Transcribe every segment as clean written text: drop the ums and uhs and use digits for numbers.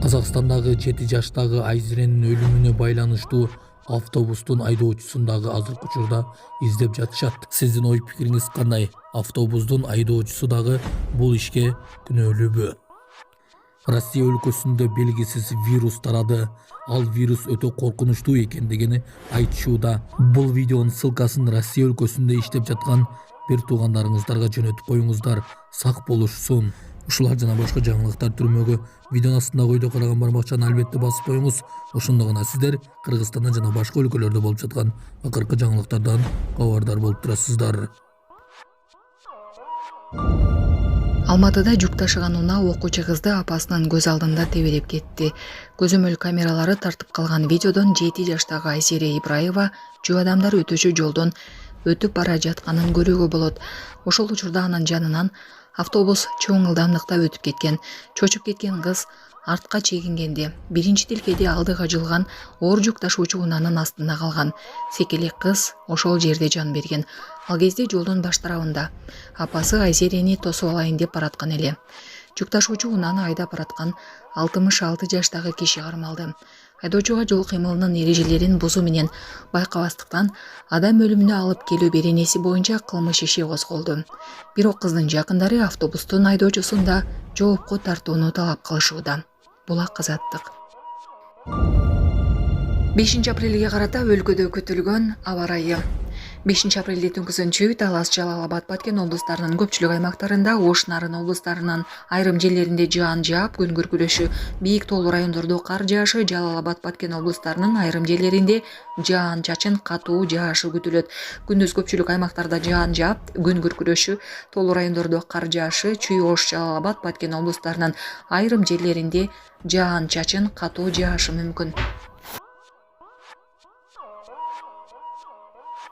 Казакстандагы 7 жаштагы Айзеренин өлүмүнө байланыштуу автобустун айдоочусундагы азыркы учурда издеп жатышат. Сиздин ой пикириңиз кандай? Автобустун айдоочусу дагы бул ишке күнөөлүүбү? Россия өлкөсүндө белгисиз вирус тарады. Ал вирус өтө коркунучтуу экендигини айтышууда. Бул видеонун ссылкасын Россия өлкөсүндө иштеп жаткан бир туугандарыңыздарга жөнөтүп коюңуздар, сак болушсун. Ушулар жана башка жаңылыктар түрмөгө видеонун астындагы ойдо караган бармакчаны албетте басып коюңуз. Ошондо гана сиздер Кыргызстанда жана башка өлкөлөрдө болуп жаткан акыркы жаңылыктардан кабардар болуп турасыздар. Алматыда жүк ташыган унаа окуучу кызды апасынын көз алдында тебелеп кетти. Көзөмөл камералары тартып калган видеодон 7 жаштагы Айсере Ибраева жүк адамдар өтүүчү жолдон өтүп бара жатканын көрүүгө болот. Ошол учурда анын жанынан автобус чоң ылдамдыкта өтүп кеткен. Чочуп кеткен кыз артка чегингенде биринчи тилкеде алдыга жылган оор жүк ташуучу унаанын астында калган. Секелек кыз ошол жерде жан берген. Ал кезде жолдун баш тарабында апасы Айсерени тосуп алайын деп бараткан эле. Жүк ташуучу унааны айдап бараткан 66 жаштагы киши кармалды. Айдоочуга жол кыймылынын эрежелерин бузуу менен байкабастыктан адам өлүмүнө алып келүү беренеси боюнча кылмыш иши козголду. Бирок кыздын жакындары автобустун айдоочусун да жоопко тартууну талап кылышууда. Булак Азаттык. 5 апрелге карата өлкөдө күтүлгөн аба ырайы. 5 апрелде түнкүсүн Чүй, Талас, Жалал-Абад, Баткен облустарынын көпчүлүк аймактарында, Ош, Нарын облустарынын айрым жерлеринде жаан жаап, күн күркүрөшү, бийик тоолуу райондордо кар жаашы, Жалал-Абад, Баткен облустарынын айрым жерлеринде жаан чачын катуу жаашы күтүлөт. Күндүз көпчүлүк аймактарда жаан жаап, күн күркүрөшү, тоолуу райондордо кар жаашы, Чүй, Ош, Жалал-Абад, Баткен облустарынын айрым жерлеринде жаан чачын катуу жаашы мүмкүн.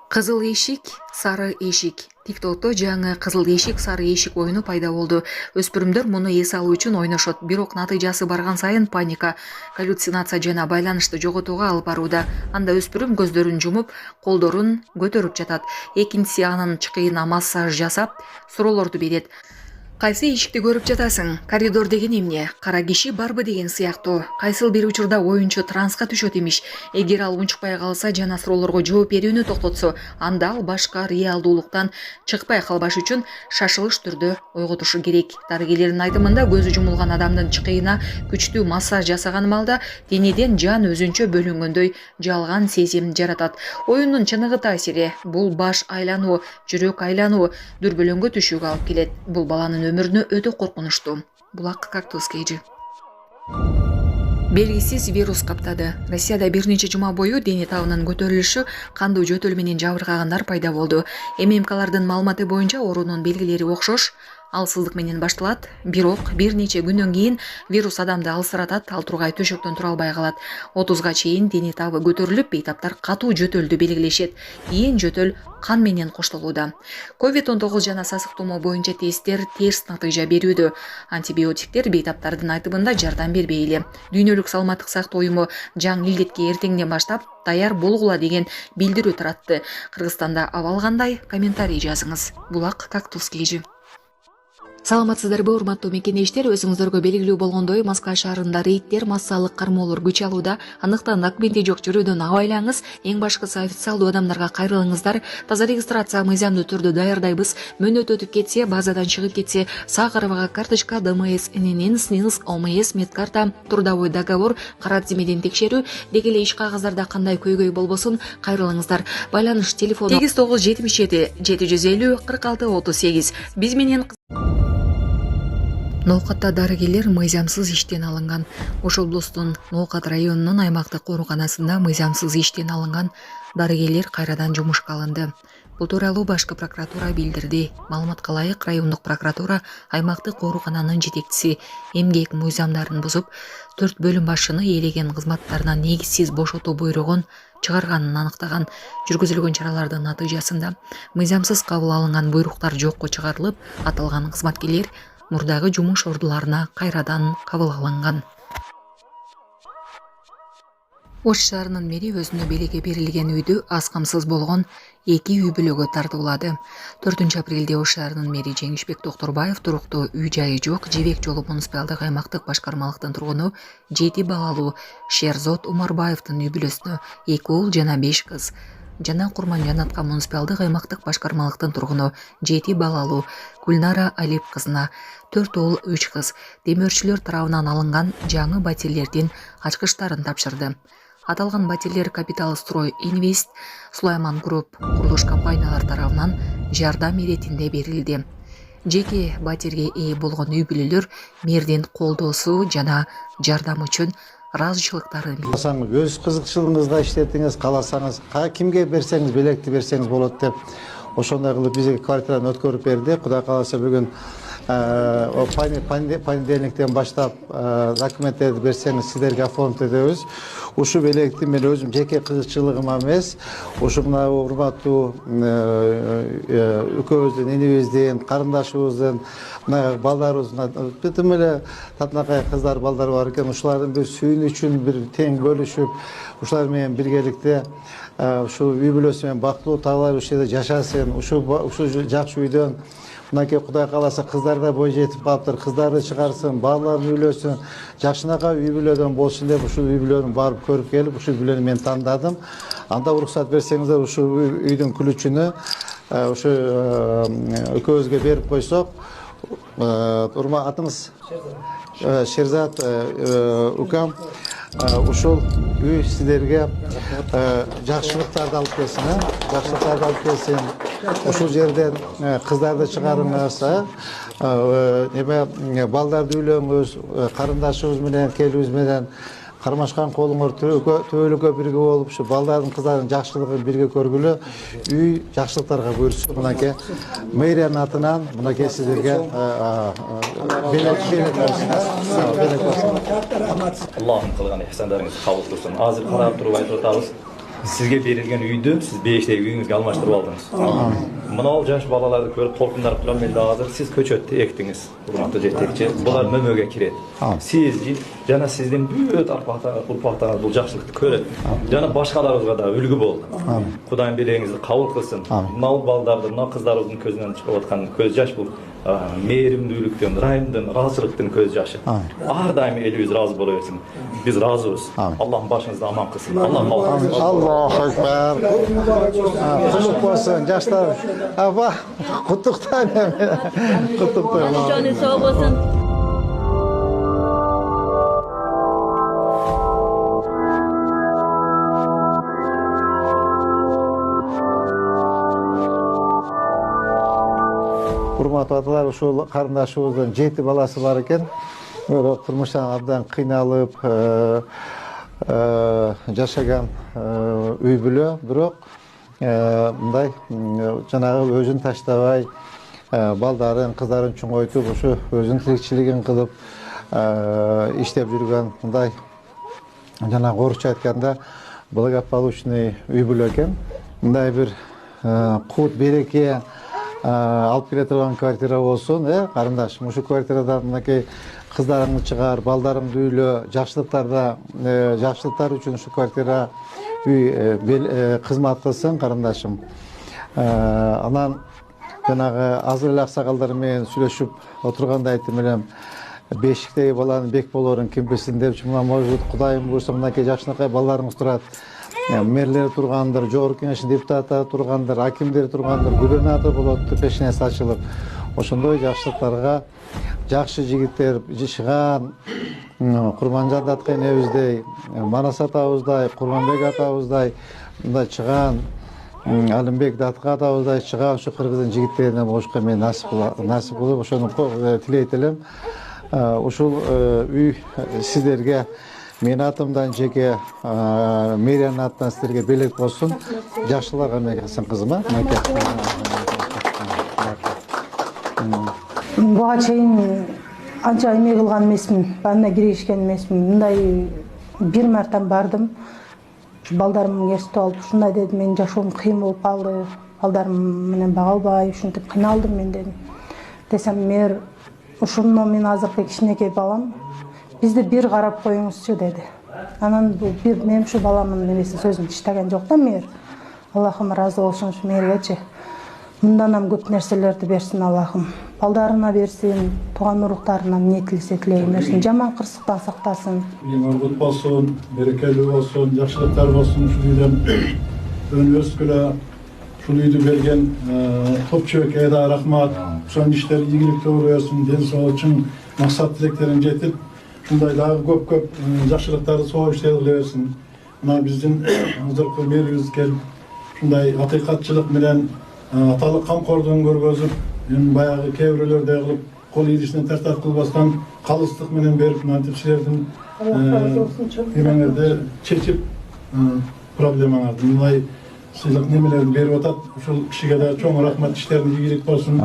Кызыл эшик, сары эшик. TikTok'то жаңы кызыл эшик, сары эшик оюну пайда болду. Өспүрүмдөр муну эс алуу үчүн ойношот, бирок натыйжасы барган сайын паника, галлюцинация жана байланышты жоготууга алып барууда. Анда өспүрүм көздөрүн жумуп, колдорун көтөрүп жатат. Экинчиси анын чыкыйына массаж жасап, суроолорду берет. Кайсы эшикти көрүп жатасың? Коридор деген эмне? Кара киши барбы деген сыяктуу. Кайсыл бир учурда оюнчу транска түшөт имиш. Эгер ал унчукпай калса жана суроолорго жооп берүүнү токтотсо, анда ал башка реалдуулуктан чыкпай калбаш үчүн шашылыш түрдө ойготушу керек. Дарыгерлердин айтымында көзү жумулган адамдын чыкыйына күчтүү массаж жасаган маалда денеден жан өзүнчө бөлүнгөндөй жалган сезим жаратат. Оюндун чыныгы таасири бул баш айлануу, жүрөк айлануу, дүрбөлөңгө түшүүгө алып келет. Бул баланын өмүрүнө өтө коркунучтуу. Булак Кактус Кейджи. Белгисиз вирус каптады. Россияда бир нече жума бою дене табынын көтөрүлүшү, кандуу жөтөл менен жабыркагандар пайда болду. ММКлардын маалыматы боюнча оорунун белгилери окшош, алсыздык менен башталат, бирок бир нече күндөн кийин вирус адамды алсыратат, ал тургай төшөктөн тура албай калат. 30га чейин дене табы көтөрүлүп, бейтаптар катуу жөтөлдү белгилешет. Ийин жөтөл кан менен коштолууда. COVID-19 жана сасык тумоо боюнча тесттер терс натыйжа берүүдө. Антибиотиктер бейтаптардын айтымында жардам бербей эле. Дүйнөлүк саламаттык сактоо уюму жаңы илдетке эртеңден баштап даяр болгула деген билдирүү таратты. Кыргызстанда абал кандай? Комментарий жазыңыз. Булак Кактус Кейджи. Саламатсыздарбы, урматтуу мекенештер, өзүңүздөргө белгилүү болгондой Москва шаарында рейдтер, массалык кармоолор күч алууда. Андыктан документи жок жүрүүдөн абайлаңыз. Эң башкысы официалдуу адамдарга кайрылыңыздар. Таза регистрация мыйзамдуу түрдө даярдайбыз. Мөөнөт өтүп кетсе, базадан чыгып кетсе, сак арбага карточка, ДМС, ННН, СНИЛС, ОМС, медкарта, трудовой договор, кара тизмеден текшерүү, деги эле иш кагаздарда кандай көйгөй болбосун кайрылыңыздар. Байланыш телефону 8977 750 46 38. Биз менен Ноокатта дарыгерлер мыйзамсыз иштен алынган. Ош облустунун Ноокат районунун аймактык ооруканасында мыйзамсыз иштен алынган дарыгерлер кайрадан жумушка алынды. Бул тууралуу башкы прокуратура билдирди. Маалыматка ылайык, райондук прокуратура аймактык оорукананын жетекчиси эмгек мыйзамдарын бузуп, 4 бөлүм башчыны ээлеген кызматтарынан негизсиз бошотуу буйругун чыгарганын аныктаган. Жүргүзүлгөн чаралардын натыйжасында мыйзамсыз кабыл алынган буйруктар жокко чыгарылып, аталган кызматкерлер мурдагы жумуш ордуларына кайрадан кабыл алынган. Ош шаарынын мэри өзүнө белекке берилген үйдү аз камсыз болгон 2 үй бүлөгө тартуулады. 4 апрелде Ош шаарынын мэри Жеңишбек Токторбаев туруктуу үй жайы жок Жебек жолу муниципалдык аймактык башкармалыктын тургуну 7 балалуу Шерзот Умарбаевдин үй бүлөсүнө 2 уул жана 5 кыз жана Курманжан-Атка муниципалдык аймактык башкармалыктын тургуну 7 балалуу Гүлнара Алип кызына 4 уул 3 кыз демөөрчүлөр тарабынан алынган жаңы батирлердин ачкычтарын тапшырды. Аталган батирлер Капитал Строй Инвест, Сулайман Групп курулуш компаниялар тарабынан жардам иретинде берилди. Жеке батирге ээ болгон үй бүлөлөр мэрдин колдоосу жана жардам үчүн ыраазычылыктарын Каласаңыз өз кызыкчылыгыңызга иштетиңиз, кааласаңыз кимге берсеңиз, белекти берсеңиз болот деп ошондой кылып бизге квартираны өткөрүп берди. Кудай кааласа бүгүн понедельниктен баштап документтерди берсеңиз сиздерге оформить этебиз. Ушу белекти мен өзүм жеке кызыкчылыгыма эмес, ушу мына урматтуу экөөбүздүн энебиздин, карындашыбыздын, мына балдарыбыздын бүтүн эле татынакай кыздар, балдар бар экен. Ушулардын бир сүйүнүчүн бир тең бөлүшүп, ушулар менен биргеликте ушу үй бүлөсү менен бактылуу табалар ушул жерде жашасын. Ушу жакшы үйдөн мынакей Кудай кааласа кыздар да бой жетип калыптыр. Кыздарды чыгарсын, балаларын үйлөсүн, жакшынакай үй бүлөдөн болсун деп ушул үй бүлөнү барып көрүп келип, ушул үй бүлөнү мен тандадым. Анда уруксат берсеңиздер ушул үйдүн күлүчүнү ушу экөөбүзгө берип койсок, атыңыз Шерзат укам, ушул үй сиздерге жакшылыктарды алып келсин, жакшылыктарды алып келсин. Ушул жерден кыздарды чыгарыңыз, балдарды үйлөңүз, карындашыбыз менен, келибиз менен кармашкан колуңор төбөлүккө бирге болуп, ушу балдардын, кыздардын жакшылыгын бирге көргүлө, үй жакшылыктарга буйрсун. Мынакей мэриянын атынан мынакей сиздерге белек болсун. Аллахым кылган ихсандарыңызды кабыл кылсын. Азыр карап туруп айтып атабыз. Сизге берилген үйдү сиз бейиштеги үйүңүзгө алмаштырып алдыңыз. Мынау жаш балаларды көрүп толкундарып турам эле азыр сиз көчөттү эктиңиз, урматтуу жетекчи. Булар мөмөгө кирет. Сиз жана сиздин бүт урпактарыңыз бул жакшылыкты көрөт. Жана башкаларыбызга да үлгү болду. Кудайым белегиңизди кабыл кылсын. Мына балдарды, мына кыздарыбыздын көзүнөн чыгып аткан көз жаш бул мээримдүүлүктүн, ырайымдын, ыраазычылыктын көз жашы. Ар дайым элибиз ыраазы боло берсин. Биз ыраазыбыз. Аллахым башыңызды аман кылсын. Аллаху акбар. Кулук болсун жаштар. Аба, куттуктайм. Куттуктайм. Жаны сау болсун. Урматтуу аталар, ушул карындашыбыздын 7 баласы бар экен. Турмуштан абдан кыйналып жашаган үй бүлө, бирок мындай жанагы өзүн таштабай, балдарын, кыздарын чоңойтуп, ушу өзүнүн тирикчилигин кылып иштеп жүргөн мындай жанагы орусча айтканда благополучный үй бүлө экен. Мындай бир кут береке алып келе турган квартира болсун, карындашым. Ушу квартирада мынакей кыздарыңды чыгар, балдарыңды үйлө, жакшылыктар үчүн ушу квартира үй кызмат кылсын, карындашым. Анан жанагы азыр эле аксакалдар менен сүйлөшүп отурганда айттым элем, бешиктеги баланын бек болорун ким билсин депчи, мына может Кудайым буйрса мынакей жакшынакай балдарыңыз турат. Мэрлер тургандыр, жогорку кеңештин депутаттары тургандыр, акимдер тургандыр, губернатор болот, пешенеси ачылып. Ошондой жакшылыктарга жакшы жигиттер жашаган, Курманжан атка энебиздей, Манас атабыздай, Курманбек атабыздай мындай чыган, Алимбек Датка атабыздай чыган ушу кыргыздын жигиттерине болушка мен насип кылып, ошону тилейт элем. Ушул үй сиздерге мен атымдан жеке мэриянын атынан сиздерге белек болсун. Жакшыларга эмгек кылсын кызым. Буга чейин анча эмгек кылган эмесмин, банына киришкен эмесмин. Мындай бир мартан бардым. Балдарымды ээрчитип алып, ушундай дедим, менин жашоом кыйын болуп калды. Балдарым менен бага албай, ушинтип кыйналдым мен дедим. Десем, ушуну мен азыркы кичинекей балам, бизди бир карап коюңузчу деди. Анан мен ушу баламдын немеси сөзүн иштеген жок да мээр. Аллахым ыраазы болсун ушу мээргечи. Мындан көп нерселерди берсин Аллахым. Балдарына берсин, тууган уруктарына эмне тилесе тилегин берсин, жаман кырсыктан сактасын. Ургут болсун, берекелүү болсун, жакшылыктар болсун ушул үйдөн өнөскүлө ушул үйдү берген топчубекке да рахмат. Ошонун иштери ийгиликтүү өрөсүн, ден соолук үчүн максат тилектерин жетип, ушундай дагы көп жакшылыктарды соо иштер кыла берсин. Мына биздин азыркы мэрибиз келип ушундай акыйкатчылык менен аталык камкордугун көргөзүп, баягы кээ-бирөөлөрдөй кылып кол ийдисинен тартат кылбастан калыстык менен берип, мынтип силердин эмеңерди чечип проблемаңарды мындай сыйлык немелерди берип атат. Ушул кишиге да чоң рахмат, иштериңиз ийгилик болсун.